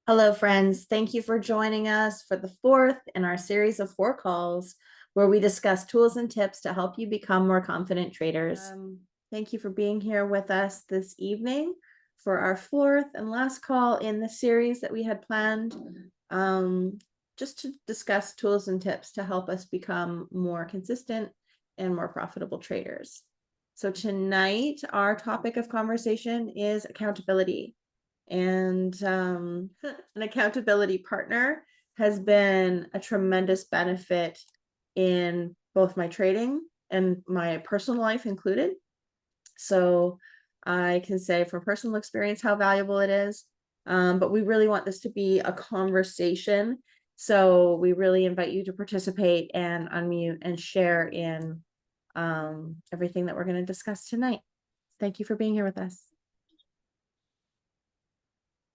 Hello, friends. Thank you for joining us for the fourth in our series of 4 calls where we discuss tools and tips to help you become more confident traders. Thank you for being here with us this evening for our fourth and last call in the series that we had planned, just to discuss tools and tips to help us become more consistent and more profitable traders. So tonight, our topic of conversation is accountability. And an accountability partner has been a tremendous benefit in both my trading and my personal life included. So I can say from personal experience how valuable it is. But we really want this to be a conversation. So we really invite you to participate and unmute and share in everything that we're going to discuss tonight. Thank you for being here with us.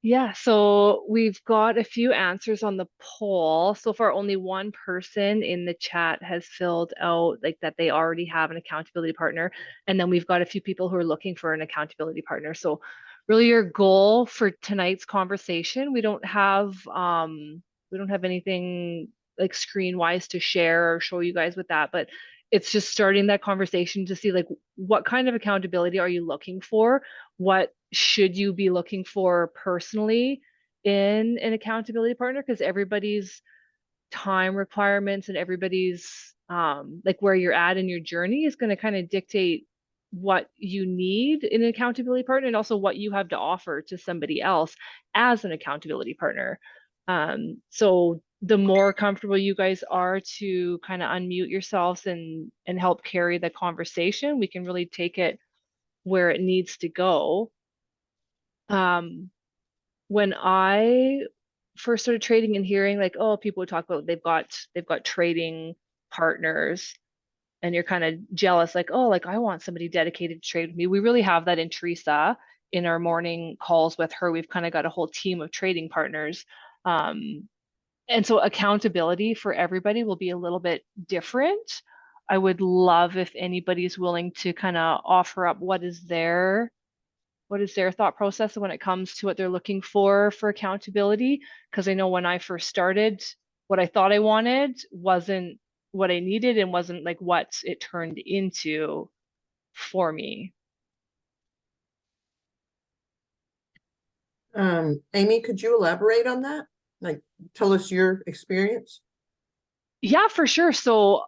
Yeah, so we've got a few answers on the poll. So far, only one person in the chat has filled out like that they already have an accountability partner. And then we've got a few people who are looking for an accountability partner. So really your goal for tonight's conversation, we don't have anything like screen wise to share or show you guys with that, but it's just starting that conversation to see like what kind of accountability are you looking for? What should you be looking for personally in an accountability partner? Because everybody's time requirements and everybody's like where you're at in your journey is going to kind of dictate what you need in an accountability partner and also what you have to offer to somebody else as an accountability partner. So the more comfortable you guys are to kind of unmute yourselves and help carry the conversation, we can really take it where it needs to go. When I first started trading and hearing like, oh, people would talk about they've got trading partners and you're kind of jealous, like, oh, like I want somebody dedicated to trade with me. We really have that in Teresa in our morning calls with her. We've kind of got a whole team of trading partners. And so accountability for everybody will be a little bit different. I would love if anybody's willing to kind of offer up what is their thought process when it comes to what they're looking for accountability? Because I know when I first started, what I thought I wanted wasn't what I needed and wasn't like what it turned into for me. Amy, could you elaborate on that? Like, tell us your experience. Yeah, for sure. So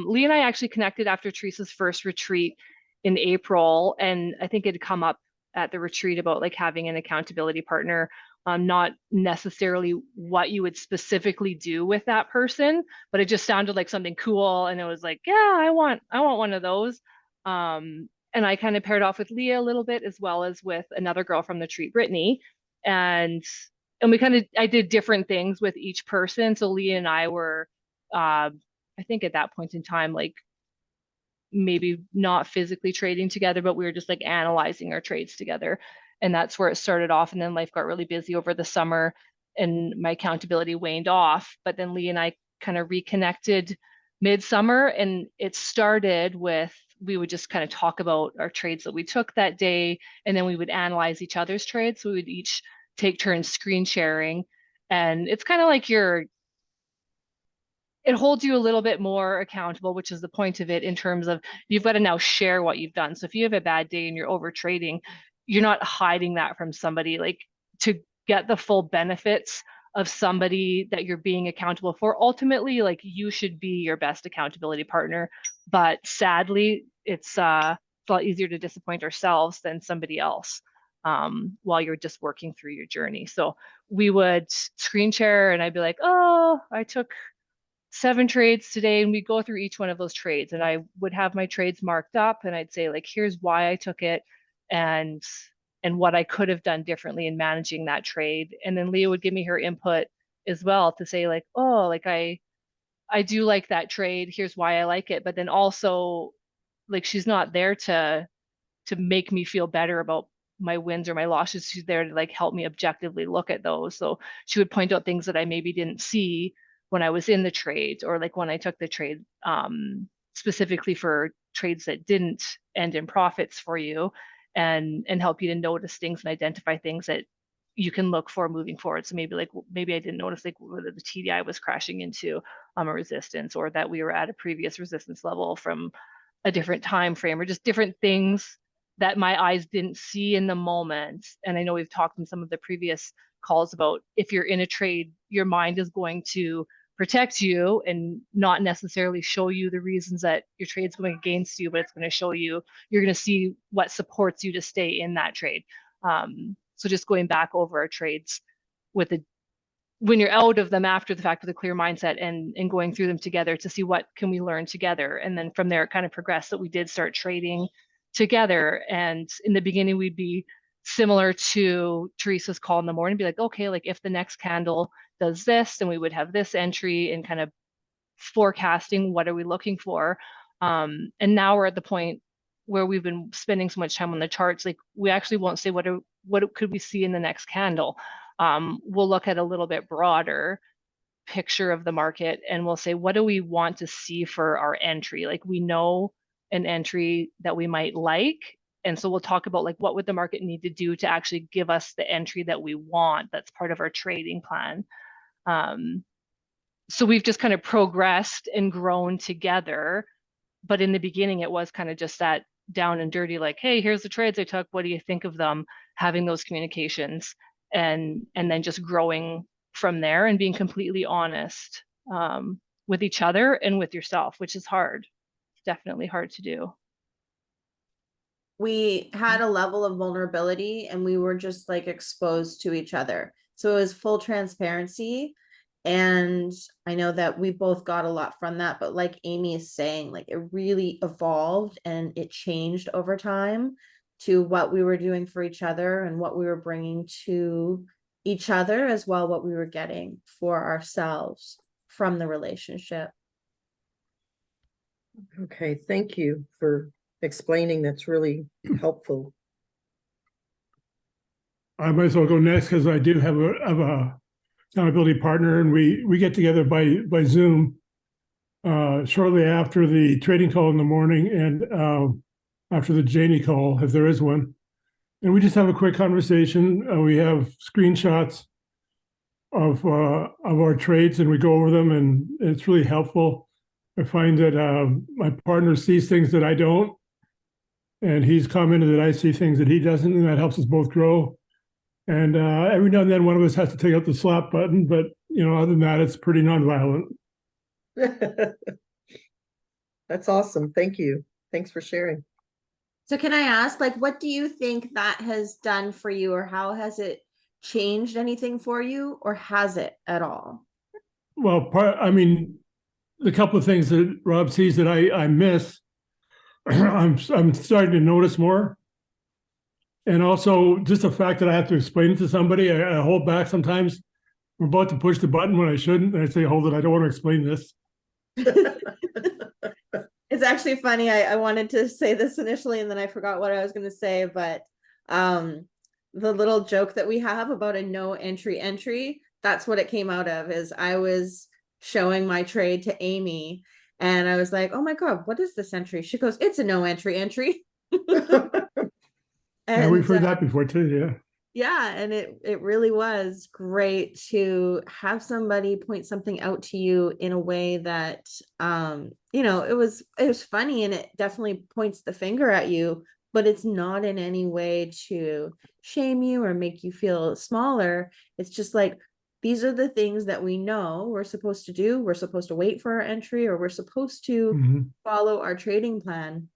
Lee and I actually connected after Teresa's first retreat in April, and I think it had come up at the retreat about like having an accountability partner, not necessarily what you would specifically do with that person, but it just sounded like something cool, and it was like, yeah, I want one of those. And I kind of paired off with Leah a little bit as well as with another girl from the retreat, Brittany, and I did different things with each person. So Leah and I were uh, I think at that point in time, like maybe not physically trading together, but we were just like analyzing our trades together. And that's where it started off. And then life got really busy over the summer and my accountability waned off. But then Lee and I kind of reconnected midsummer and it started with we would just kind of talk about our trades that we took that day and then we would analyze each other's trades. So we would each take turns screen sharing. And it's kind of like it holds you a little bit more accountable, which is the point of it in terms of you've got to now share what you've done. So if you have a bad day and you're over trading, you're not hiding that from somebody. Like to get the full benefits of somebody that you're being accountable for, ultimately, like you should be your best accountability partner. But sadly, it's a lot easier to disappoint ourselves than somebody else while you're just working through your journey. So we would screen share and I'd be like, oh, I took 7 trades today and we go through each one of those trades and I would have my trades marked up and I'd say like here's why I took it and what I could have done differently in managing that trade, and then Leah would give me her input as well to say like, oh, like I do like that trade, here's why I like it, but then also like she's not there to make me feel better about my wins or my losses. She's there to like help me objectively look at those. So she would point out things that I maybe didn't see when I was in the trades or like when I took the trade, specifically for trades that didn't end in profits for you, and help you to notice things and identify things that you can look for moving forward. So maybe like, maybe I didn't notice like whether the TDI was crashing into a resistance, or that we were at a previous resistance level from a different time frame, or just different things that my eyes didn't see in the moment. And I know we've talked in some of the previous calls about, if you're in a trade, your mind is going to protect you and not necessarily show you the reasons that your trade's going against you, but it's going to show you, you're going to see what supports you to stay in that trade. So just going back over our trades with the, when you're out of them after the fact with a clear mindset, and going through them together to see what can we learn together. And then from there, it kind of progressed that we did start trading together. And in the beginning, we'd be similar to Teresa's call in the morning, be like, okay, like if the next candle does this, then we would have this entry, and kind of forecasting what are we looking for. And now we're at the point where we've been spending so much time on the charts, like we actually won't say what could we see in the next candle. We'll look at a little bit broader picture of the market, and we'll say, what do we want to see for our entry? Like we know an entry that we might like. And so we'll talk about like, what would the market need to do to actually give us the entry that we want? That's part of our trading plan. So we've just kind of progressed and grown together. But in the beginning, it was kind of just that down and dirty, like, hey, here's the trades I took. What do you think of them? Having those communications, and then just growing from there, and being completely honest with each other and with yourself, which is hard. It's definitely hard to do. We had a level of vulnerability, and we were just like exposed to each other. So it was full transparency. And I know that we both got a lot from that, but like Amy is saying, like it really evolved and it changed over time to what we were doing for each other and what we were bringing to each other, as well what we were getting for ourselves from the relationship. Okay, thank you for explaining. That's really helpful. I might as well go next because I do have a accountability partner, and we get together by Zoom shortly after the trading call in the morning, and after the Janie call, if there is one. And we just have a quick conversation. We have screenshots of our trades, and we go over them, and it's really helpful. I find that my partner sees things that I don't, and he's commented that I see things that he doesn't, and that helps us both grow. And every now and then one of us has to take out the slap button, but other than that, it's pretty nonviolent. That's awesome. Thank you. Thanks for sharing. So can I ask, like, what do you think that has done for you, or how has it changed anything for you, or has it at all? Well, the couple of things that Rob sees that I miss, I'm starting to notice more. And also just the fact that I have to explain it to somebody, I hold back sometimes. I'm about to push the button when I shouldn't. And I say, hold it, I don't want to explain this. It's actually funny. I wanted to say this initially, and then I forgot what I was going to say, but the little joke that we have about a no entry, that's what it came out of. Is I was showing my trade to Amy, and I was like, oh my God, what is this entry? She goes, it's a no entry. And, yeah, we've heard that before too, yeah. Yeah, and it really was great to have somebody point something out to you in a way that it was funny, and it definitely points the finger at you, but it's not in any way to shame you or make you feel smaller. It's just like, these are the things that we know we're supposed to do. We're supposed to wait for our entry, or we're supposed to follow our trading plan.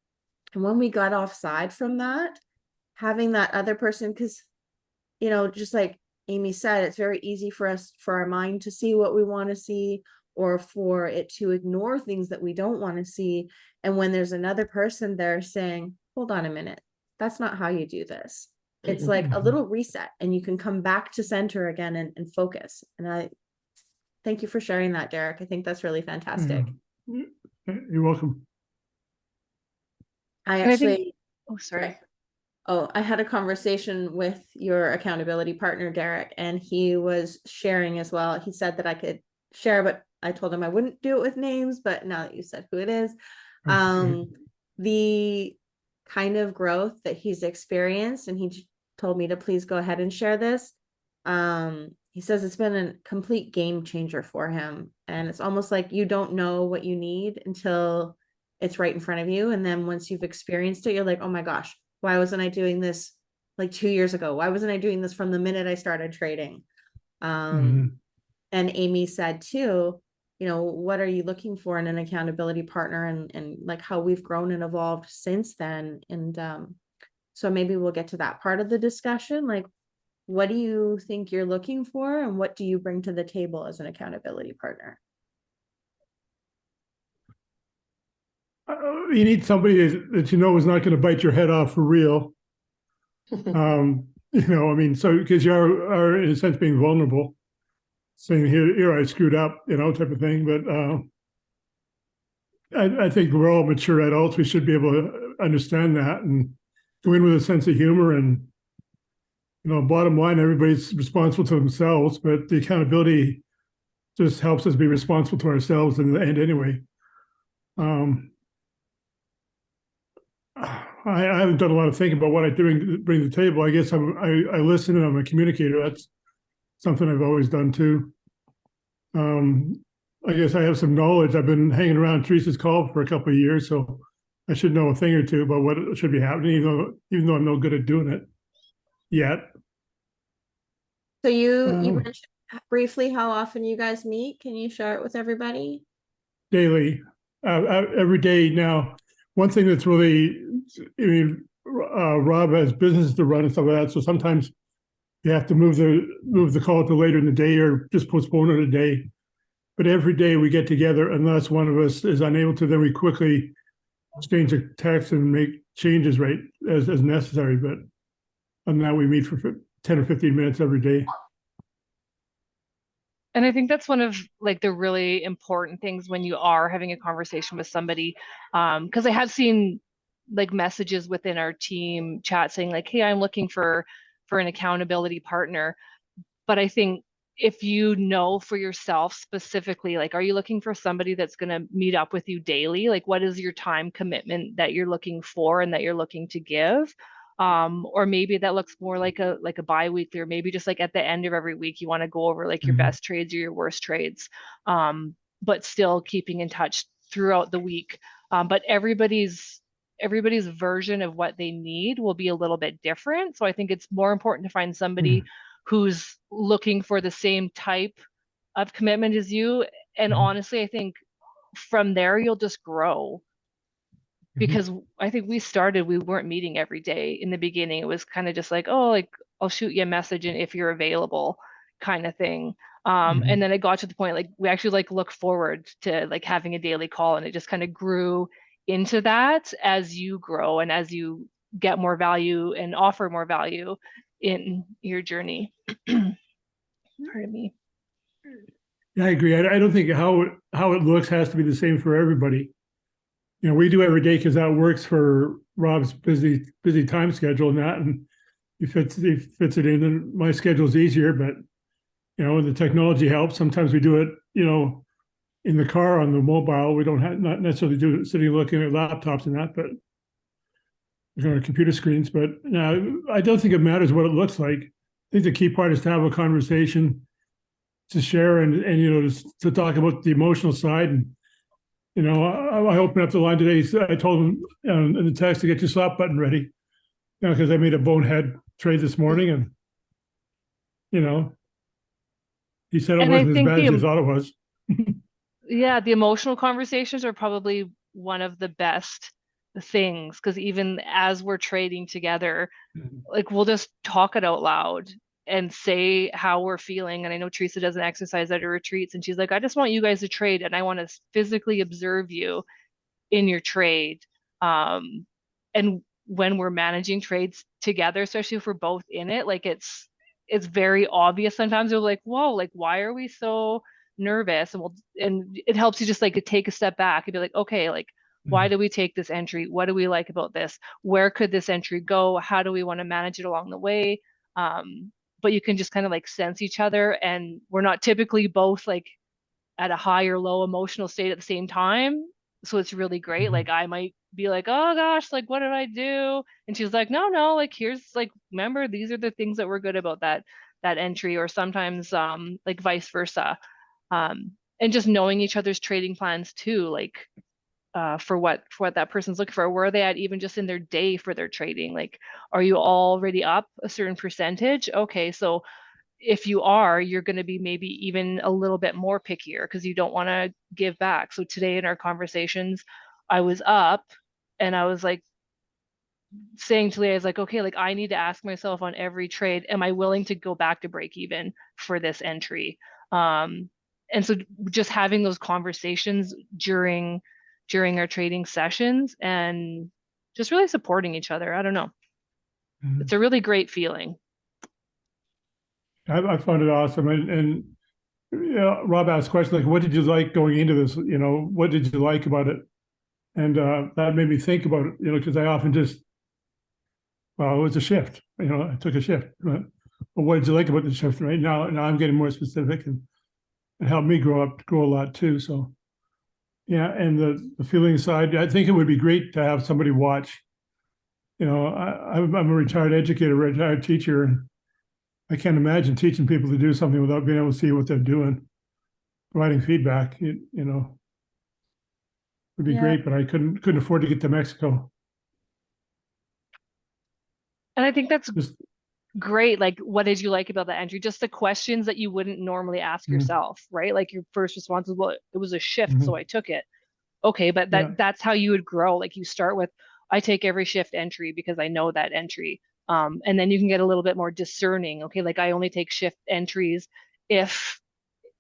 And when we got offside from that, having that other person, because just like Amy said, it's very easy for our mind to see what we want to see, or for it to ignore things that we don't want to see. And when there's another person there saying, hold on a minute, that's not how you do this. It's like a little reset, and you can come back to center again and focus. And I thank you for sharing that, Derek. I think that's really fantastic. Yeah. You're welcome. I actually, I had a conversation with your accountability partner, Derek, and he was sharing as well. He said that I could share, but I told him I wouldn't do it with names, but now that you said who it is, the kind of growth that he's experienced, and he told me to please go ahead and share this. He says it's been a complete game changer for him. And it's almost like you don't know what you need until it's right in front of you. And then once you've experienced it, you're like, oh my gosh, why wasn't I doing this like 2 years ago? Why wasn't I doing this from the minute I started trading? Mhm. And Amy said too, you know, what are you looking for in an accountability partner, and like how we've grown and evolved since then. And so maybe we'll get to that part of the discussion. Like, what do you think you're looking for, and what do you bring to the table as an accountability partner? You need somebody that you know is not going to bite your head off for real. You know, I mean, so because you are in a sense being vulnerable, saying here I screwed up, you know, type of thing. But I think we're all mature adults. We should be able to understand that and go in with a sense of humor. And you know, bottom line, everybody's responsible to themselves, but the accountability just helps us be responsible to ourselves in the end anyway. I haven't done a lot of thinking about what I bring to the table. I guess I listen and I'm a communicator. That's something I've always done too. I guess I have some knowledge. I've been hanging around Teresa's call for a couple of years, so I should know a thing or two about what should be happening, even though I'm no good at doing it yet. So you Um, mentioned briefly how often you guys meet. Can you share it with everybody? Daily, every day now. One thing that's really, I mean, Rob has business to run and stuff like that, so sometimes you have to move the call to later in the day or just postpone it a day. But every day we get together, unless one of us is unable to, then we quickly exchange a text and make changes right as necessary. But on that, we meet for 10 or 15 minutes every day. And I think that's one of like the really important things when you are having a conversation with somebody. Because I have seen like messages within our team chat saying like, hey, I'm looking for an accountability partner. But I think if you know for yourself specifically, like, are you looking for somebody that's going to meet up with you daily? Like, what is your time commitment that you're looking for and that you're looking to give? Or maybe that looks more like a bi-weekly, or maybe just like at the end of every week you want to go over like your best trades or your worst trades, but still keeping in touch throughout the week. But everybody's version of what they need will be a little bit different. So I think it's more important to find somebody who's looking for the same type of commitment as you. And honestly, I think from there you'll just grow, because I think we weren't meeting every day in the beginning. It was kind of just like, oh, like I'll shoot you a message and if you're available kind of thing. And then it got to the point like we actually like look forward to like having a daily call, and it just kind of grew into that as you grow and as you get more value and offer more value in your journey. Pardon me. Yeah, I agree. I don't think how it looks has to be the same for everybody. You know, we do every day because that works for Rob's busy time schedule and that, and he fits it in. And my schedule's easier, but you know, the technology helps. Sometimes we do it, you know, in the car on the mobile. We don't not necessarily do it sitting looking at laptops and that, but on our computer screens. But I don't think it matters what it looks like. I think the key part is to have a conversation, to share and you know, to talk about the emotional side. And you know, I opened up the line today. I told him in the text to get your stop button ready, you know, because I made a bonehead trade this morning, and you know, he said it And I wasn't as think bad as he thought it was. yeah, the emotional conversations are probably one of the best things, because even as we're trading together, like we'll just talk it out loud and say how we're feeling. And I know Teresa does an exercise at her retreats, and she's like, I just want you guys to trade and I want to physically observe you in your trade. And when we're managing trades together, especially if we're both in it, like it's very obvious sometimes. We're like, whoa, like why are we so nervous? And it helps you just like to take a step back and be like, okay, like why do we take this entry? What do we like about this? Where could this entry go? How do we want to manage it along the way? But you can just kind of like sense each other, and we're not typically both like at a high or low emotional state at the same time. So it's really great. Like I might be like, oh gosh, like what did I do? And she's like, no, like here's like, remember, these are the things that were good about that that entry, or sometimes like vice versa. And just knowing each other's trading plans too, like for what that person's looking for. Where are they at even just in their day for their trading? Like, are you already up a certain percentage? Okay, so if you are, you're going to be maybe even a little bit more pickier because you don't want to give back. So today in our conversations, I was up and I was like saying to Leah, I was like, okay, like I need to ask myself on every trade, am I willing to go back to break even for this entry? And so just having those conversations during our trading sessions and just really supporting each other. I don't know. Mhm. It's a really great feeling. I found it awesome. And yeah, Rob asked questions like, what did you like going into this? You know, what did you like about it? And that made me think about it, you know, because I often just, well, it was a shift. You know, I took a shift. But what did you like about the shift? Right now I'm getting more specific, and it helped me grow a lot too. So yeah, and the feeling side, I think it would be great to have somebody watch. You know, I'm a retired educator, retired teacher, and I can't imagine teaching people to do something without being able to see what they're doing. Providing feedback, you know, would be Yeah. great, but I couldn't afford to get to Mexico. And I think that's Just great. Like, what did you like about the entry? Just the questions that you wouldn't normally ask Mhm. yourself, right? Like your first response is, well, it was a shift, so Mhm. I took it. Okay, but Yeah. that's how you would grow. Like you start with, I take every shift entry because I know that entry. And then you can get a little bit more discerning. Okay, like I only take shift entries if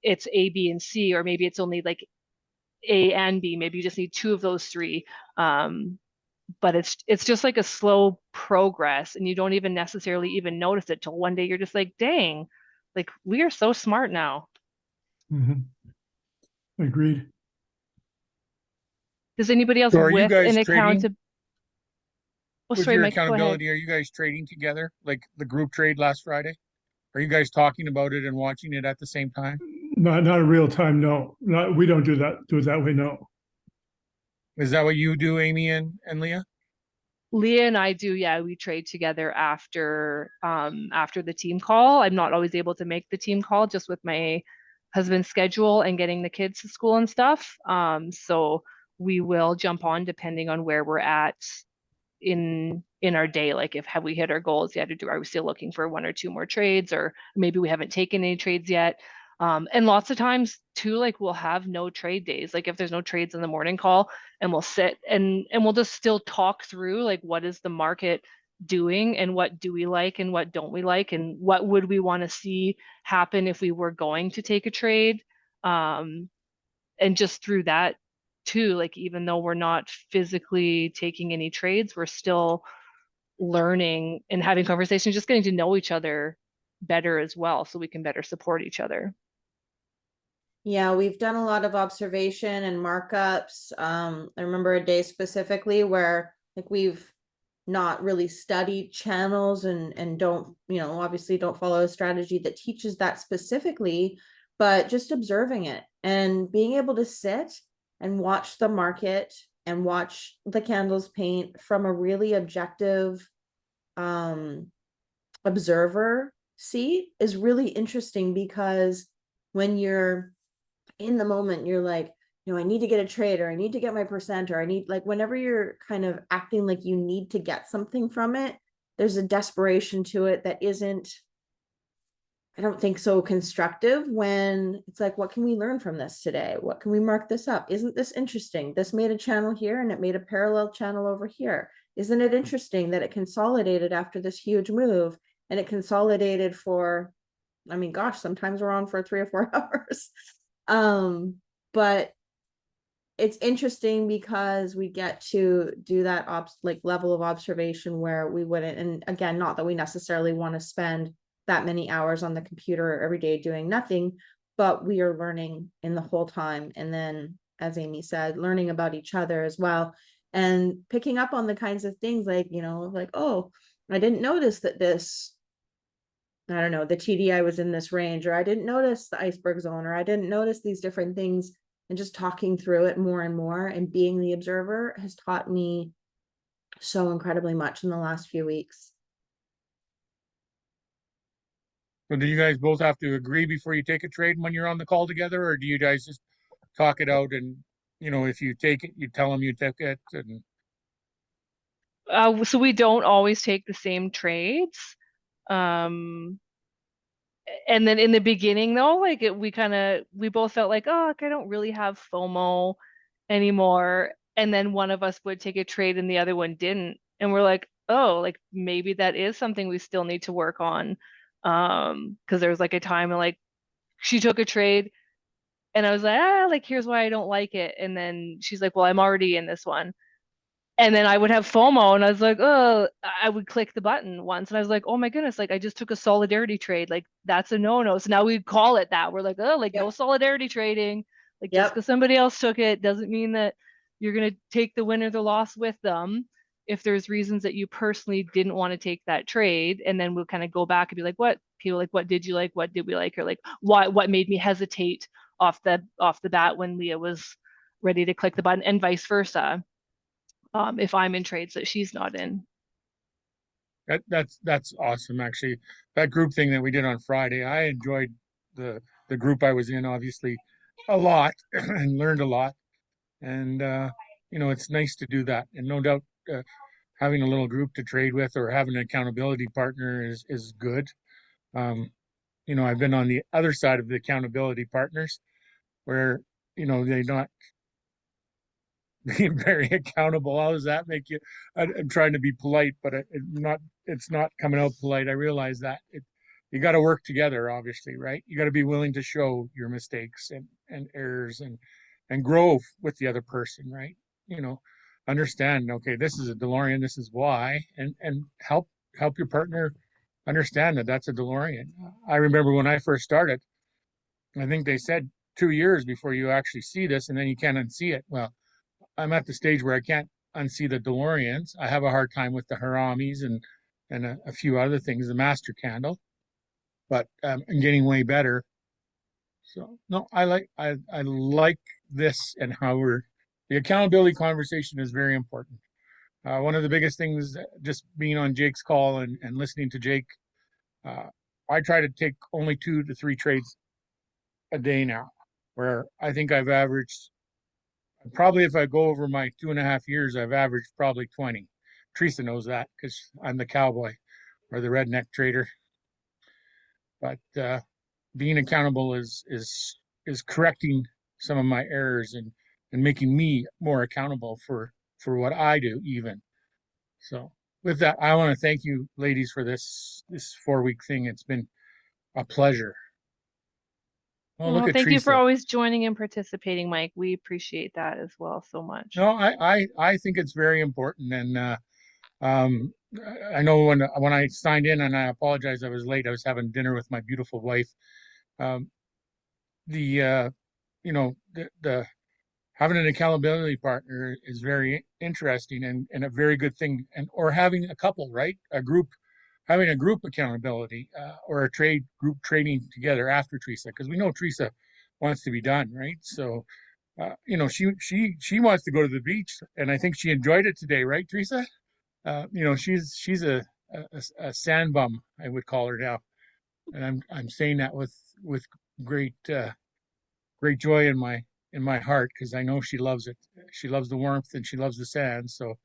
it's A, B, and C, or maybe it's only like A and B. Maybe you just need two of those three. But it's just like a slow progress, and you don't even necessarily even notice it till one day you're just like, dang, like we are so smart now. Mhm. Agreed. Does anybody else So are you with an guys account? trading? Oh, With sorry, your Mike, go ahead. accountability, are you guys trading together? Like the group trade last Friday? Are you guys talking about it and watching it at the same time? Not in real time. No, we don't do it that way. No. Is that what you do, Amy and Leah? Leah and I do, yeah, we trade together after the team call. I'm not always able to make the team call just with my husband's schedule and getting the kids to school and stuff. So we will jump on depending on where we're at in our day. Like if have we hit our goals yet, or are we still looking for one or two more trades, or maybe we haven't taken any trades yet. And lots of times too, like we'll have no trade days. Like if there's no trades in the morning call, and we'll sit and we'll just still talk through like what is the market doing and what do we like and what don't we like and what would we want to see happen if we were going to take a trade. And just through that too, like even though we're not physically taking any trades, we're still learning and having conversations, just getting to know each other better as well, so we can better support each other. Yeah, we've done a lot of observation and markups. I remember a day specifically where like we've not really studied channels and don't, you know, obviously don't follow a strategy that teaches that specifically, but just observing it and being able to sit and watch the market and watch the candles paint from a really objective observer seat is really interesting, because when you're in the moment, you're like, you know, I need to get a trade, or I need to get my percent, or I need, like, whenever you're kind of acting like you need to get something from it, there's a desperation to it that isn't, I don't think, so constructive. When it's like, what can we learn from this today? What can we mark this up? Isn't this interesting? This made a channel here and it made a parallel channel over here. Isn't it interesting that it consolidated after this huge move, and it consolidated for, I mean, gosh, sometimes we're on for 3 or 4 hours. But it's interesting because we get to do that like level of observation where we wouldn't, and again, not that we necessarily want to spend that many hours on the computer every day doing nothing, but we are learning in the whole time. And then, as Amy said, learning about each other as well, and picking up on the kinds of things like, you know, like, oh, I didn't notice that this, I don't know, the TDI was in this range, or I didn't notice the iceberg zone, or I didn't notice these different things. And just talking through it more and more and being the observer has taught me so incredibly much in the last few weeks. So do you guys both have to agree before you take a trade when you're on the call together, or do you guys just talk it out and, if you take it, you tell them you took it and So we don't always take the same trades. Um, and then in the beginning though, like we both felt like, oh, like, I don't really have FOMO anymore. And then one of us would take a trade and the other one didn't. And we're like, oh, like maybe that is something we still need to work on. Because there was like a time when like she took a trade and I was like, like here's why I don't like it. And then she's like, well, I'm already in this one. And then I would have FOMO and I was like, oh, I would click the button once and I was like, oh my goodness, like I just took a solidarity trade. Like that's a no-no. So now we call it that. We're like, oh, like no Yep. solidarity trading. Like just Yep. because somebody else took it doesn't mean that you're going to take the win or the loss with them. If there's reasons that you personally didn't want to take that trade, and then we'll kind of go back and be like, what people like, what did you like? What did we like? Or like, what made me hesitate off the bat when Leah was ready to click the button, and vice versa. If I'm in trades that she's not in. that's awesome. Actually, that group thing that we did on Friday, I enjoyed the group I was in, obviously, a lot and learned a lot. And it's nice to do that. And no doubt, having a little group to trade with or having an accountability partner is good. I've been on the other side of the accountability partners where, they're not being very accountable. How does that make you? I'm trying to be polite, but it's not coming out polite. I realize that you got to work together, obviously, right? You got to be willing to show your mistakes and errors and grow with the other person, right? Understand, okay, this is a DeLorean, this is why, and help your partner understand that that's a DeLorean. I remember when I first started, I think they said 2 years before you actually see this, and then you can't unsee it. Well, I'm at the stage where I can't unsee the DeLoreans. I have a hard time with the Haramis and a few other things, the Master Candle, but I'm getting way better. So no, I like this and how the accountability conversation is very important. One of the biggest things, just being on Jake's call and listening to Jake, I try to take only 2 to 3 trades a day now, where I think I've averaged, probably if I go over my 2.5 years, I've averaged probably 20. Teresa knows that because I'm the cowboy or the redneck trader. But being accountable is correcting some of my errors and making me more accountable for what I do even. So with that, I want to thank you ladies for this 4-week thing. It's been a pleasure. Oh, look at Thank you for Teresa. always joining and participating, Mike. We appreciate that as well so much. No, I think it's very important. And I know when I signed in, and I apologize, I was late. I was having dinner with my beautiful wife. The having an accountability partner is very interesting and a very good thing. Or having a couple, right? Having a group accountability, or a group trading together after Teresa, because we know Teresa wants to be done, right? So, she wants to go to the beach, and I think she enjoyed it today, right, Teresa? She's a sand bum, I would call her now, and I'm saying that with great great joy in my heart, because I know she loves it. She loves the warmth and she loves the sand. So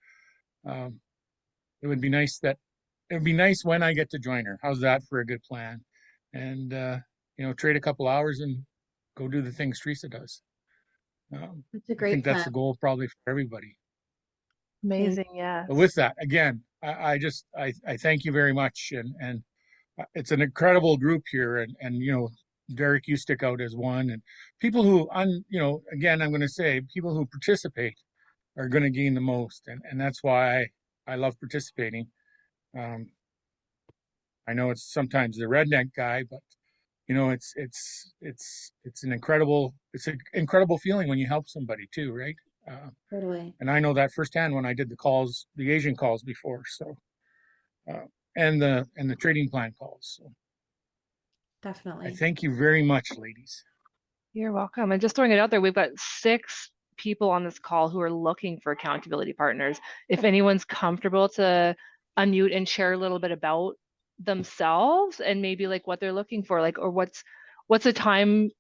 it would be nice when I get to join her. How's that for a good plan? And trade a couple hours and go do the things Teresa does. It's a I great think that's plan. the goal probably for everybody. Amazing, yeah. But with that, again, I thank you very much, and it's an incredible group here, and Derek, you stick out as one, and people who again, I'm going to say, people who participate are going to gain the most, and that's why I love participating. I know it's sometimes the redneck guy, but it's an incredible feeling when you help somebody too, right? Totally. And I know that firsthand when I did the Asian calls before. So, and the trading plan calls. So I Definitely. thank you very much, ladies. You're welcome. And just throwing it out there, we've got 6 people on this call who are looking for accountability partners. If anyone's comfortable to unmute and share a little bit about themselves and maybe like what they're looking for, like, or what's a time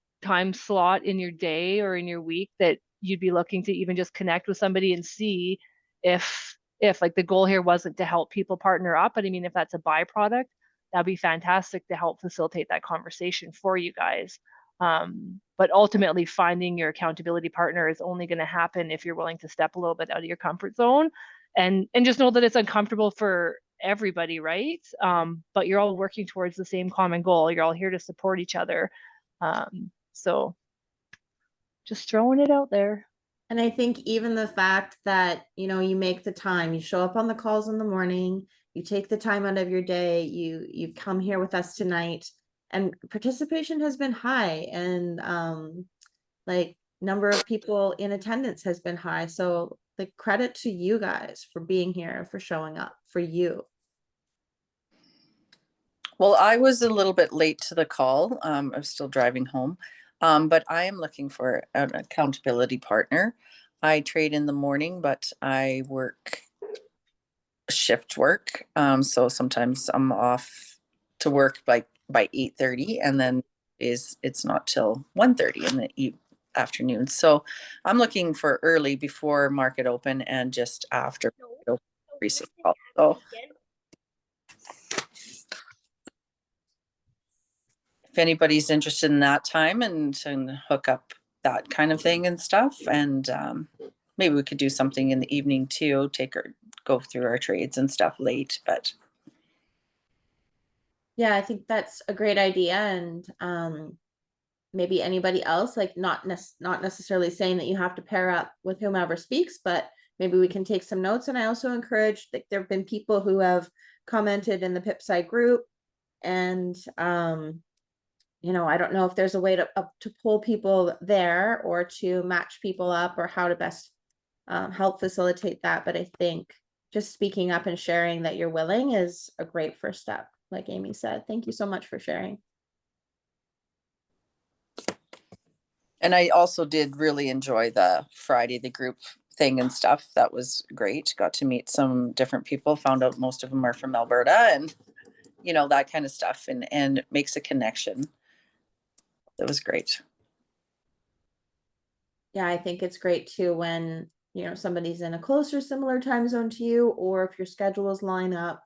slot in your day or in your week that you'd be looking to even just connect with somebody and see if like the goal here wasn't to help people partner up, but I mean, if that's a byproduct, that'd be fantastic to help facilitate that conversation for you guys. But ultimately finding your accountability partner is only going to happen if you're willing to step a little bit out of your comfort zone and just know that it's uncomfortable for everybody, right? But you're all working towards the same common goal. You're all here to support each other. So just throwing it out there. And I think even the fact that, you know, you make the time, you show up on the calls in the morning, you take the time out of your day, you come here with us tonight, and participation has been high, and like number of people in attendance has been high. So the credit to you guys for being here, for showing up, for you. Well, I was a little bit late to the call. I was still driving home. But I am looking for an accountability partner. I trade in the morning, but I work shift work. So sometimes I'm off to work by 8:30, and then it's not till 1:30 in the afternoon. So I'm looking for early before market open and just after market open precinct call. So if anybody's interested in that time and hook up that kind of thing and stuff, and maybe we could do something in the evening too, go through our trades and stuff late. But Yeah, I think that's a great idea. And maybe anybody else, like not necessarily saying that you have to pair up with whomever speaks, but maybe we can take some notes. And I also encourage, like, there have been people who have commented in the PIPSI group, and you know, I don't know if there's a way to pull people there or to match people up, or how to best help facilitate that. But I think just speaking up and sharing that you're willing is a great first step, like Amy said. Thank you so much for sharing. and I also did really enjoy the Friday, the group thing and stuff. That was great. Got to meet some different people, found out most of them are from Alberta, and you know, that kind of stuff, and makes a connection. That was great. Yeah, I think it's great too when, you know, somebody's in a closer, similar time zone to you, or if your schedules line up.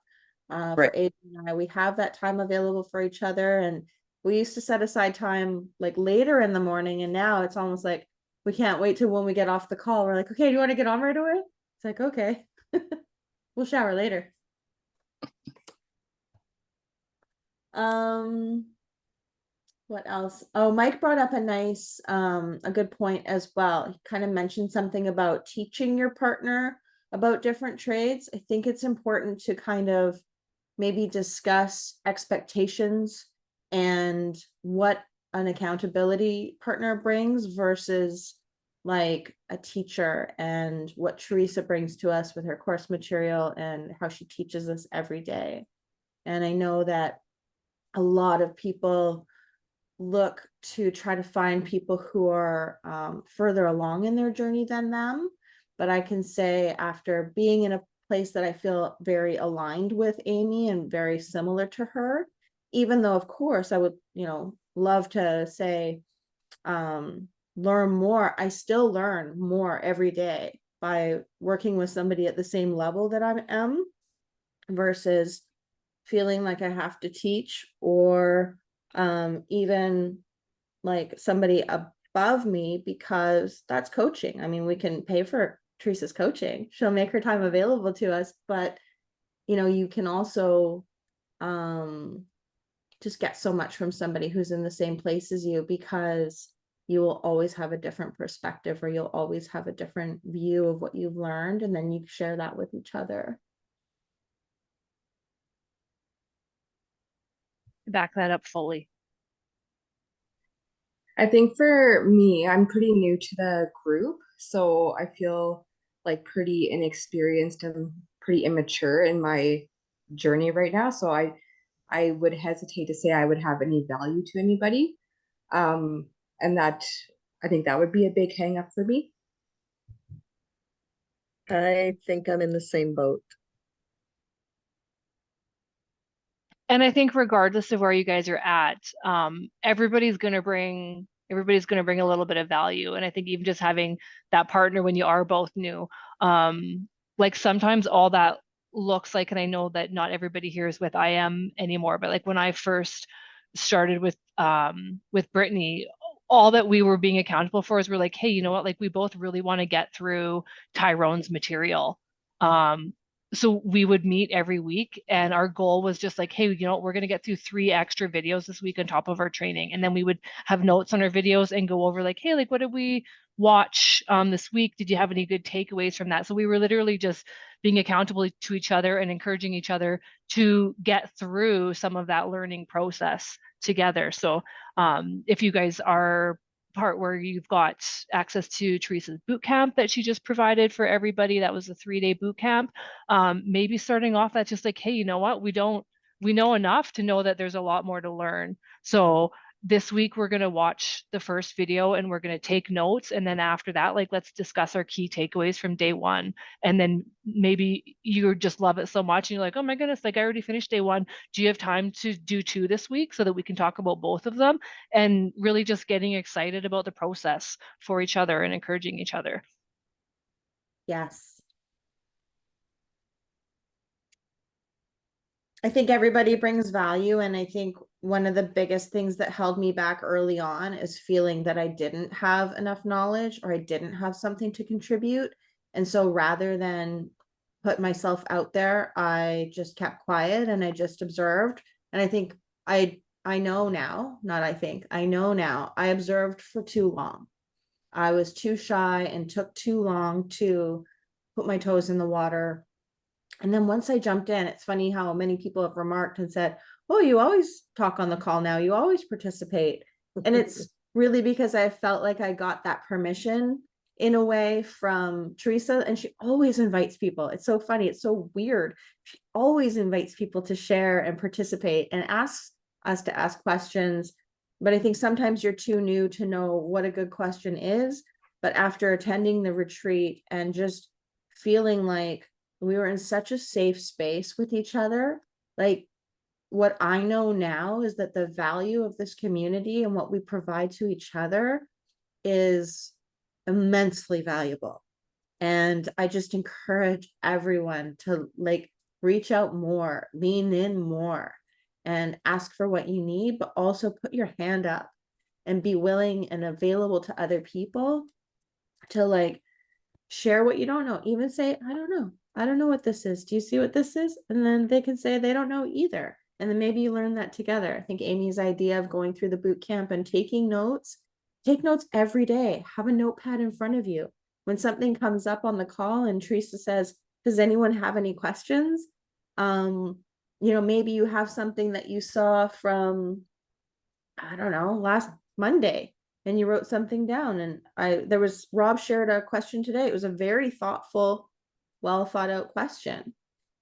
For Right. Adrian and I, we have that time available for each other, and we used to set aside time like later in the morning, and now it's almost like we can't wait till when we get off the call. We're like, okay, do you want to get on right away? It's like, okay, we'll shower later. What else? Oh, Mike brought up a good point as well. He kind of mentioned something about teaching your partner about different trades. I think it's important to kind of maybe discuss expectations and what an accountability partner brings versus like a teacher, and what Teresa brings to us with her course material and how she teaches us every day. And I know that a lot of people look to try to find people who are further along in their journey than them. But I can say, after being in a place that I feel very aligned with Amy and very similar to her, even though of course I would, you know, love to say learn more, I still learn more every day by working with somebody at the same level that I am, versus feeling like I have to teach, or even like somebody above me, because that's coaching. I mean, we can pay for Teresa's coaching. She'll make her time available to us, but you know, you can also just get so much from somebody who's in the same place as you, because you will always have a different perspective, or you'll always have a different view of what you've learned, and then you share that with each other. Back that up fully. I think for me, I'm pretty new to the group, so I feel like pretty inexperienced and pretty immature in my journey right now. So I would hesitate to say I would have any value to anybody. And that, I think that would be a big hang up for me. I think I'm in the same boat. And I think regardless of where you guys are at, everybody's going to bring a little bit of value. And I think even just having that partner when you are both new, like sometimes all that looks like, and I know that not everybody here is with IM anymore, but like when I first started with Brittany, all that we were being accountable for is we're like, hey, you know what? Like we both really want to get through Tyrone's material. So we would meet every week, and our goal was just like, hey, you know, we're going to get through 3 extra videos this week on top of our training. And then we would have notes on our videos and go over like, hey, like what did we watch this week? Did you have any good takeaways from that? So we were literally just being accountable to each other and encouraging each other to get through some of that learning process together. So if you guys are part where you've got access to Teresa's boot camp that she just provided for everybody, that was a 3-day boot camp. Maybe starting off that's just like, hey, you know what? We know enough to know that there's a lot more to learn. So this week we're going to watch the first video and we're going to take notes, and then after that, like, let's discuss our key takeaways from day 1. And then maybe you just love it so much and you're like, oh my goodness, like I already finished day 1. Do you have time to do 2 this week so that we can talk about both of them? And really just getting excited about the process for each other and encouraging each other. Yes. I think everybody brings value. And I think one of the biggest things that held me back early on is feeling that I didn't have enough knowledge or I didn't have something to contribute. And so rather than put myself out there, I just kept quiet and I just observed. And I think I know now, not I think, I know now, I observed for too long. I was too shy and took too long to put my toes in the water. And then once I jumped in, it's funny how many people have remarked and said, oh, you always talk on the call now, you always participate. And it's really because I felt like I got that permission in a way from Teresa, and she always invites people. It's so funny. It's so weird. She always invites people to share and participate and asks us to ask questions. But I think sometimes you're too new to know what a good question is. But after attending the retreat and just feeling like we were in such a safe space with each other, like what I know now is that the value of this community and what we provide to each other is immensely valuable. And I just encourage everyone to like reach out more, lean in more, and ask for what you need, but also put your hand up and be willing and available to other people to like share what you don't know. Even say, I don't know. I don't know what this is. Do you see what this is? And then they can say they don't know either. And then maybe you learn that together. I think Amy's idea of going through the boot camp and taking notes, take notes every day. Have a notepad in front of you. When something comes up on the call and Teresa says, does anyone have any questions? You know, maybe you have something that you saw from, I don't know, last Monday, and you wrote something down. And there was, Rob shared a question today. It was a very thoughtful, well thought out question.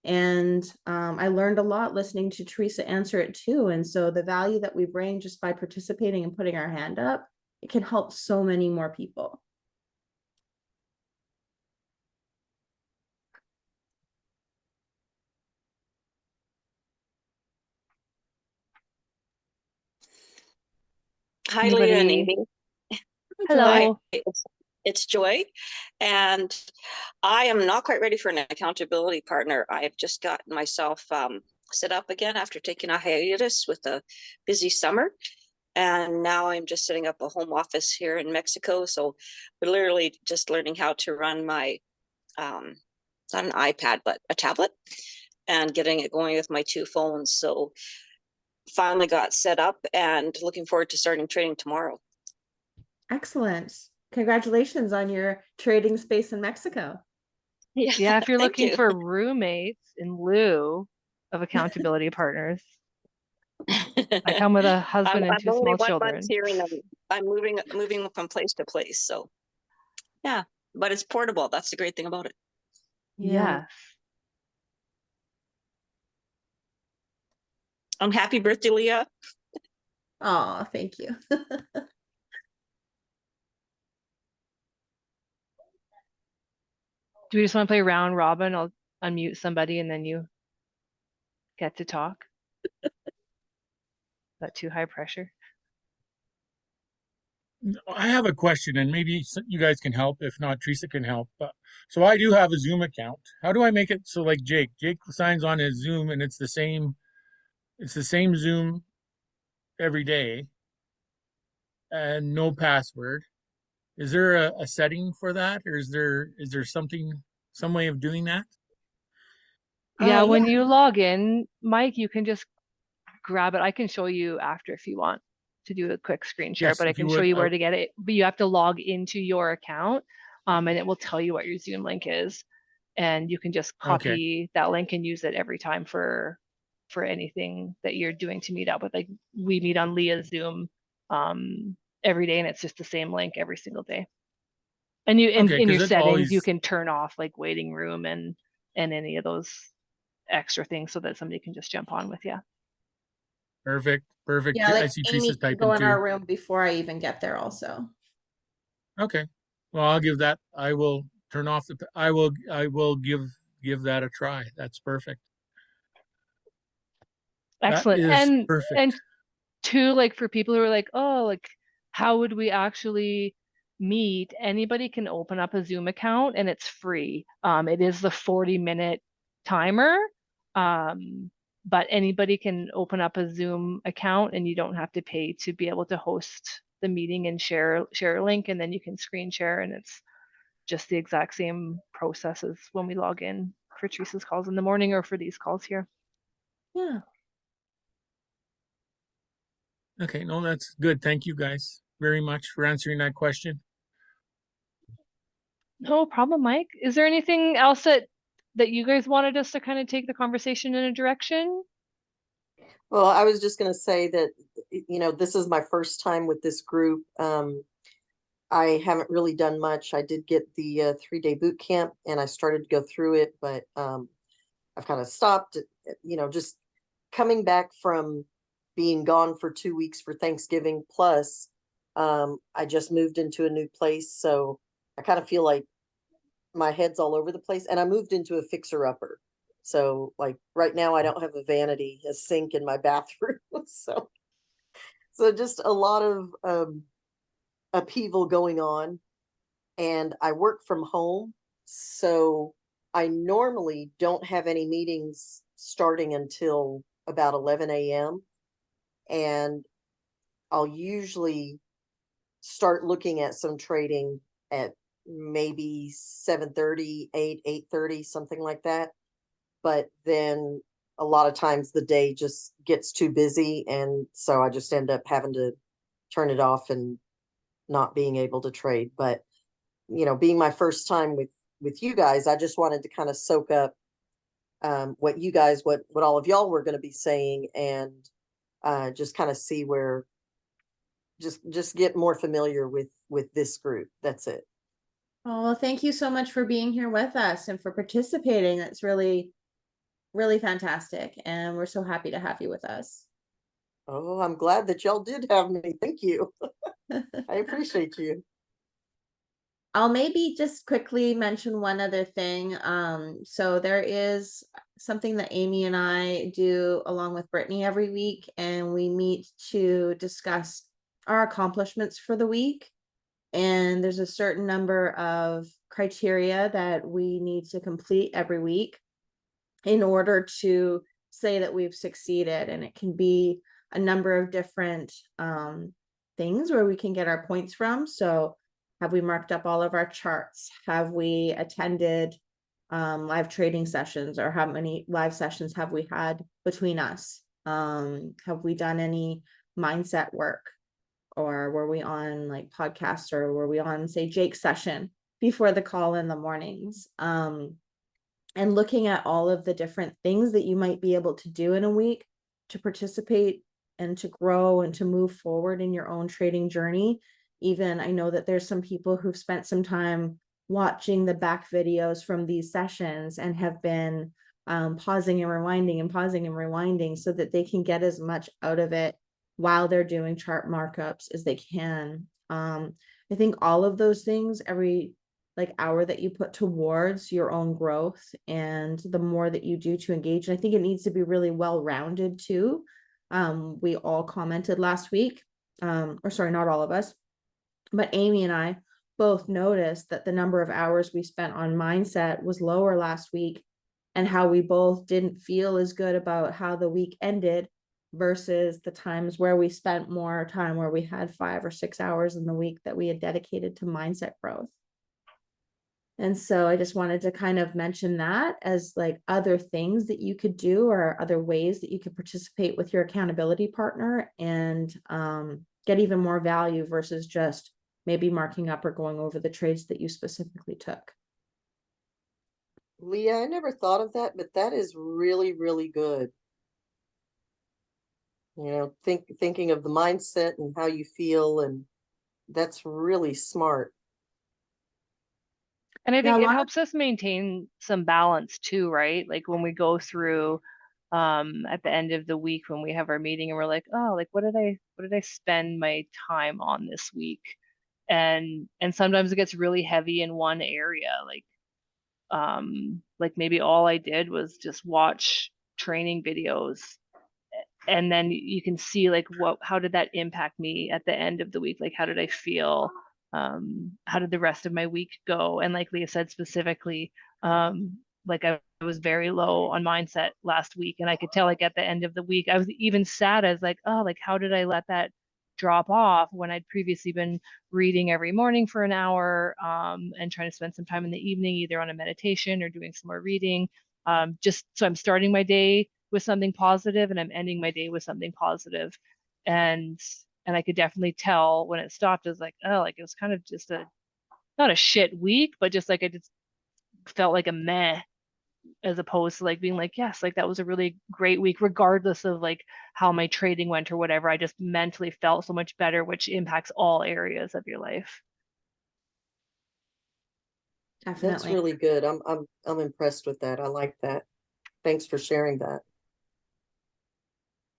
And I learned a lot listening to Teresa answer it too. And so the value that we bring just by participating and putting our hand up, it can help so many more people. Hi, Leah and Anybody? Amy. Hello. It's Joy, and I am not quite ready for an accountability partner. I have just gotten myself set up again after taking a hiatus with a busy summer, and now I'm just setting up a home office here in Mexico. So we're literally just learning how to run my not an iPad but a tablet, and getting it going with my 2 phones. So finally got set up and looking forward to starting trading tomorrow. Excellent. Congratulations on your trading space in Mexico. Yeah, if you're thank looking you. for roommates in lieu of accountability partners, I come with a husband and I'm 2 only small 1 month children. here, and I'm moving from place to place. So yeah, but it's portable. That's the great thing about it. Yeah. Happy birthday, Leah. Oh, thank you. Do we just want to play round robin? I'll unmute somebody and then you get to talk. that too high pressure? I have a question, and maybe you guys can help. If not, Teresa can help. But so I do have a Zoom account. How do I make it so like Jake signs on his Zoom, and it's the same Zoom every day, and no password. Is there a setting for that, or is there some way of doing that? Yeah, Yeah. when you log in, Mike, you can just grab it. I can show you after if you want to do a quick screen share, Yes, but I if you can show would. you where to get it. But you have to log into your account, and it will tell you what your Zoom link is, and you can just Okay. copy that link and use it every time for anything that you're doing to meet up with. Like we meet on Leah's Zoom every day, and it's just the same link every single day. And you Okay, in your 'cause it's settings, you always can turn off like waiting room and any of those extra things so that somebody can just jump on with you. perfect. Perfect. Yeah, I like see Amy Teresa's can typing go in too. our room before I even get there also. Okay. Well, I'll give that. I will turn off the. I will give that a try. That's perfect. That Excellent. is perfect. And two, like for people who are like, oh, like how would we actually meet? Anybody can open up a Zoom account and it's free. It is the 40-minute timer. But anybody can open up a Zoom account and you don't have to pay to be able to host the meeting and share a link, and then you can screen share, and it's just the exact same process as when we log in for Teresa's calls in the morning or for these calls here. Yeah. Okay, no, that's good. Thank you guys very much for answering that question. No problem, Mike. Is there anything else that you guys wanted us to kind of take the conversation in a direction? Well, I was just going to say that, this is my first time with this group. I haven't really done much. I did get the 3-day boot camp and I started to go through it, but I've kind of stopped, just coming back from being gone for 2 weeks for Thanksgiving. Plus, I just moved into a new place. So I kind of feel like my head's all over the place, and I moved into a fixer upper. So like right now I don't have a sink in my bathroom. so just a lot of upheaval going on, and I work from home. So I normally don't have any meetings starting until about 11 a.m. And I'll usually start looking at some trading at maybe 7:30, 8:30, something like that. But then a lot of times the day just gets too busy, and so I just end up having to turn it off and not being able to trade. But being my first time with you guys, I just wanted to kind of soak up what you guys, what all of y'all were going to be saying, and just kind of see where, just get more familiar with this group. That's it. Oh, well, thank you so much for being here with us and for participating. That's really, really fantastic. And we're so happy to have you with us. Oh, I'm glad that y'all did have me. Thank you. I appreciate you. I'll maybe just quickly mention one other thing. So there is something that Amy and I do along with Brittany every week, and we meet to discuss our accomplishments for the week. And there's a certain number of criteria that we need to complete every week in order to say that we've succeeded. And it can be a number of different things where we can get our points from. So have we marked up all of our charts? Have we attended live trading sessions, or how many live sessions have we had between us? Have we done any mindset work? Or were we on like podcasts, or were we on, say, Jake's session before the call in the mornings? And looking at all of the different things that you might be able to do in a week to participate and to grow and to move forward in your own trading journey. Even I know that there's some people who've spent some time watching the back videos from these sessions and have been pausing and rewinding so that they can get as much out of it while they're doing chart markups as they can. I think all of those things, every like hour that you put towards your own growth, and the more that you do to engage, and I think it needs to be really well-rounded too. We all commented last week, or sorry, not all of us, but Amy and I both noticed that the number of hours we spent on mindset was lower last week, and how we both didn't feel as good about how the week ended versus the times where we spent more time, where we had 5 or 6 hours in the week that we had dedicated to mindset growth. And so I just wanted to kind of mention that as like other things that you could do, or other ways that you could participate with your accountability partner and get even more value versus just maybe marking up or going over the trades that you specifically took. Leah, I never thought of that, but that is really, really good. You know, thinking of the mindset and how you feel, and that's really smart. And I Yeah, a think it lot of- helps us maintain some balance too, right? Like when we go through at the end of the week when we have our meeting and we're like, oh, like what did I spend my time on this week? And sometimes it gets really heavy in one area, like maybe all I did was just watch training videos, and then you can see like how did that impact me at the end of the week? Like how did I feel? How did the rest of my week go? And like Leah said specifically, like I was very low on mindset last week, and I could tell like at the end of the week I was even sad as like, oh, like how did I let that drop off when I'd previously been reading every morning for an hour, and trying to spend some time in the evening either on a meditation or doing some more reading, just so I'm starting my day with something positive and I'm ending my day with something positive. And I could definitely tell when it stopped, it was like, oh, like it was kind of just not a shit week, but just like I just felt like a meh, as opposed to like being like, yes, like that was a really great week, regardless of like how my trading went or whatever. I just mentally felt so much better, which impacts all areas of your life. That's Definitely. really good. I'm impressed with that. I like that. Thanks for sharing that.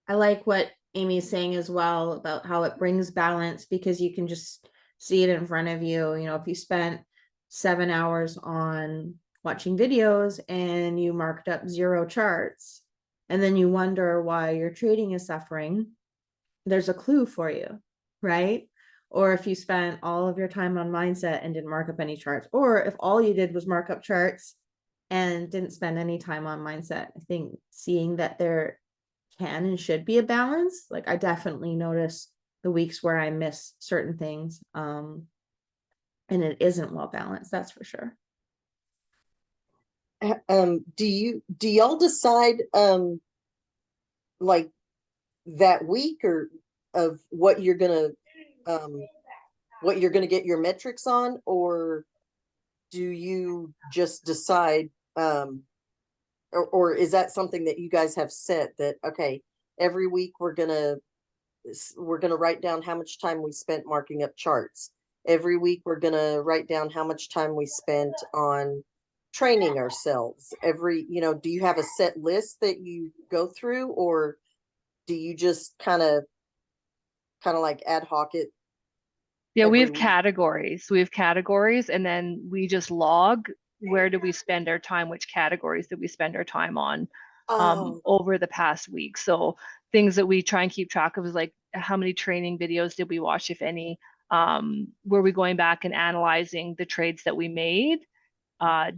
I like what Amy's saying as well about how it brings balance, because you can just see it in front of you. You know, if you spent 7 hours on watching videos and you marked up 0 charts, and then you wonder why your trading is suffering, there's a clue for you, right? Or if you spent all of your time on mindset and didn't mark up any charts, or if all you did was mark up charts and didn't spend any time on mindset. I think seeing that there can and should be a balance. Like I definitely notice the weeks where I miss certain things, and it isn't well balanced, that's for sure. Do y'all decide like that week or of what you're gonna get your metrics on, or do you just decide or is that something that you guys have set that, okay, every week we're gonna write down how much time we spent marking up charts. Every week we're gonna write down how much time we spent on training ourselves. Do you have a set list that you go through, or do you just kind of like ad hoc it? Yeah, we have every week? categories. We have categories, and then we just log where do we spend our time, which categories did we spend our time on Oh, over the past week. So things that we try and keep track of is like how many training videos did we watch, if any? Were we going back and analyzing the trades that we made?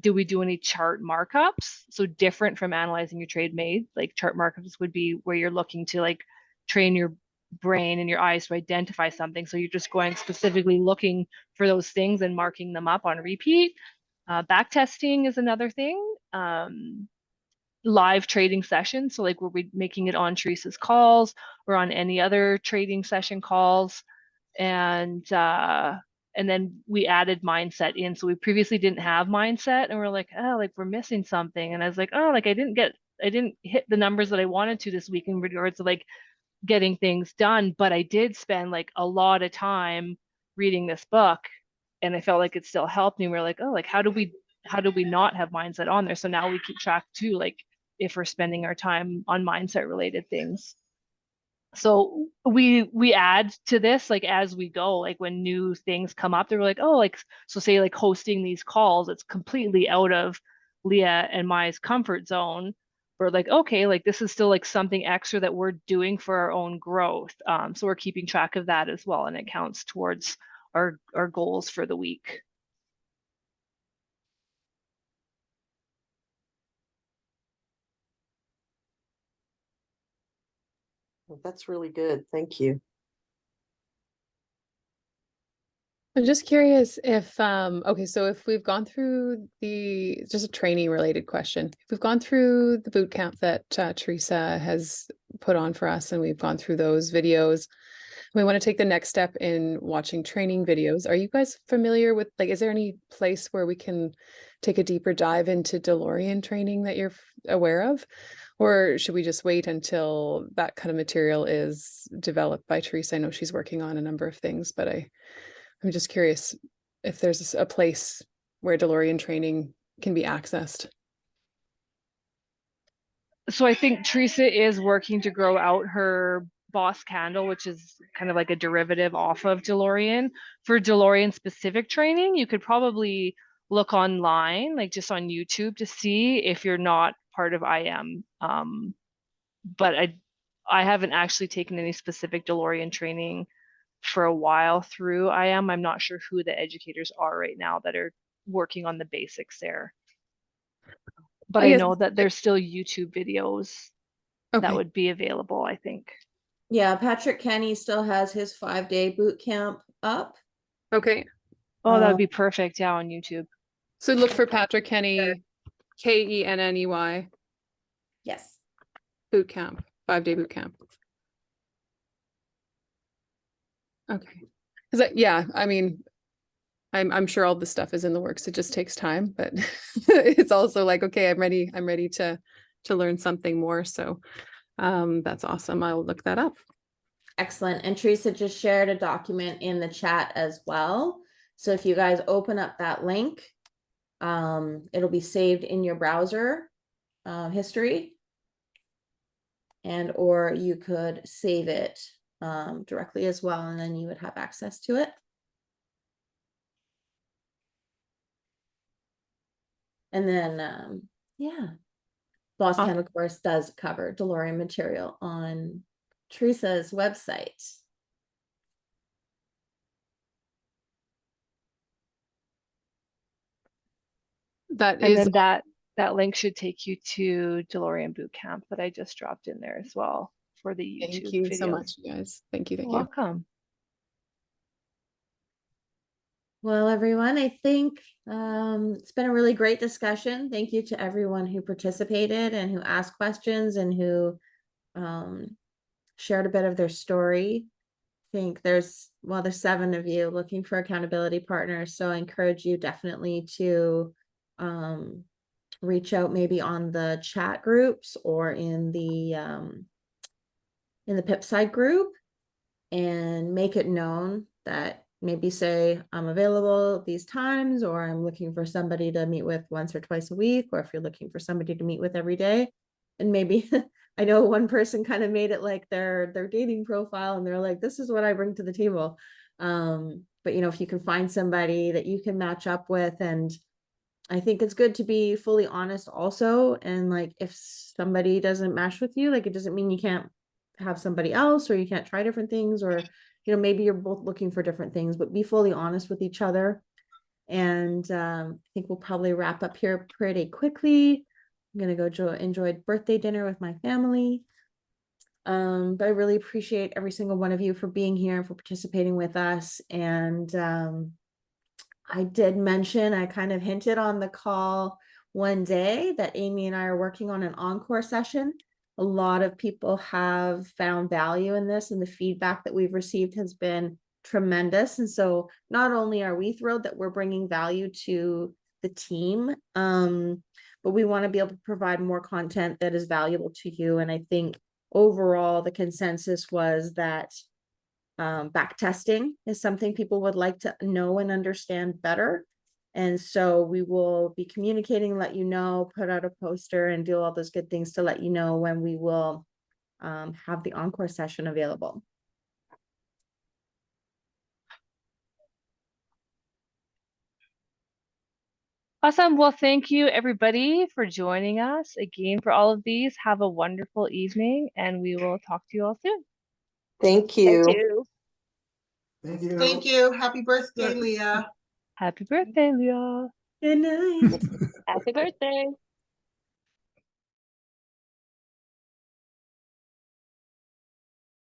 Do we do any chart markups? So different from analyzing your trade made, like chart markups would be where you're looking to like train your brain and your eyes to identify something. So you're just going specifically looking for those things and marking them up on repeat. Back testing is another thing. Live trading sessions. So like were we making it on Teresa's calls or on any other trading session calls? And then we added mindset in. So we previously didn't have mindset, and we're like, oh, like we're missing something. And I was like, oh, like I didn't hit the numbers that I wanted to this week in regards to like getting things done, but I did spend like a lot of time reading this book, and I felt like it still helped me. We're like, oh, like how do we not have mindset on there? So now we keep track too, like if we're spending our time on mindset related things. So we add to this like as we go, like when new things come up, they're like, oh, like so say like hosting these calls, it's completely out of Leah and my comfort zone, we're like, okay, like this is still like something extra that we're doing for our own growth. So we're keeping track of that as well, and it counts towards our goals for the week. Well, that's really good. Thank you. I'm just curious if, okay, so if we've gone through just a training related question, if we've gone through the boot camp that Teresa has put on for us and we've gone through those videos, we want to take the next step in watching training videos. Are you guys familiar with, like, is there any place where we can take a deeper dive into DeLorean training that you're aware of? Or should we just wait until that kind of material is developed by Teresa? I know she's working on a number of things, but I'm just curious if there's a place where DeLorean training can be accessed. So I think Teresa is working to grow out her Boss Candle, which is kind of like a derivative off of DeLorean. For DeLorean specific training, you could probably look online, like just on YouTube, to see if you're not part of IM. But I haven't actually taken any specific DeLorean training for a while through IM. I'm not sure who the educators are right now that are working on the basics there. But I know that there's still YouTube videos that would be available, I think. Yeah, Patrick Kenny still has his 5-day boot camp up. Okay. Oh, that would be perfect. Yeah, on YouTube. So look for Patrick Kenny, Kenney. Yes. Boot camp, 5-day boot camp. Okay. Yeah, I mean, I'm sure all this stuff is in the works. It just takes time, but it's also like, okay, I'm ready to learn something more. So that's awesome. I'll look that up. Excellent. And Teresa just shared a document in the chat as well. So if you guys open up that link, it'll be saved in your browser history, and or you could save it directly as well, and then you would have access to it. And then, yeah, Boss Candle course does cover DeLorean material on Teresa's website. And then that link should take you to DeLorean Bootcamp that I just dropped in there as well for the YouTube Thank you videos. so much, you guys. Thank you. You're welcome. Well, everyone, I think it's been a really great discussion. Thank you to everyone who participated and who asked questions and who shared a bit of their story. I think there's 7 of you looking for accountability partners. So I encourage you definitely to reach out maybe on the chat groups or in the PipSide group and make it known that maybe say I'm available these times, or I'm looking for somebody to meet with once or twice a week, or if you're looking for somebody to meet with every day. And maybe I know one person kind of made it like their dating profile, and they're like, this is what I bring to the table. But if you can find somebody that you can match up with, and I think it's good to be fully honest also. And like, if somebody doesn't match with you, like, it doesn't mean you can't have somebody else, or you can't try different things, or maybe you're both looking for different things, but be fully honest with each other. And I think we'll probably wrap up here pretty quickly. I'm gonna go enjoy birthday dinner with my family. But I really appreciate every single one of you for being here and for participating with us. And I did mention, I kind of hinted on the call one day that Amy and I are working on an encore session. A lot of people have found value in this, and the feedback that we've received has been tremendous. And so not only are we thrilled that we're bringing value to the team, but we want to be able to provide more content that is valuable to you. And I think overall the consensus was that back testing is something people would like to know and understand better. And so we will be communicating, let you know, put out a poster and do all those good things to let you know when we will have the encore session available. Awesome. Well, thank you everybody for joining us again for all of these. Have a wonderful evening and we will talk to you all soon. Thank Thank you. you. Thank you. Happy birthday, Leah. Happy birthday, Leah. Good night. Happy birthday.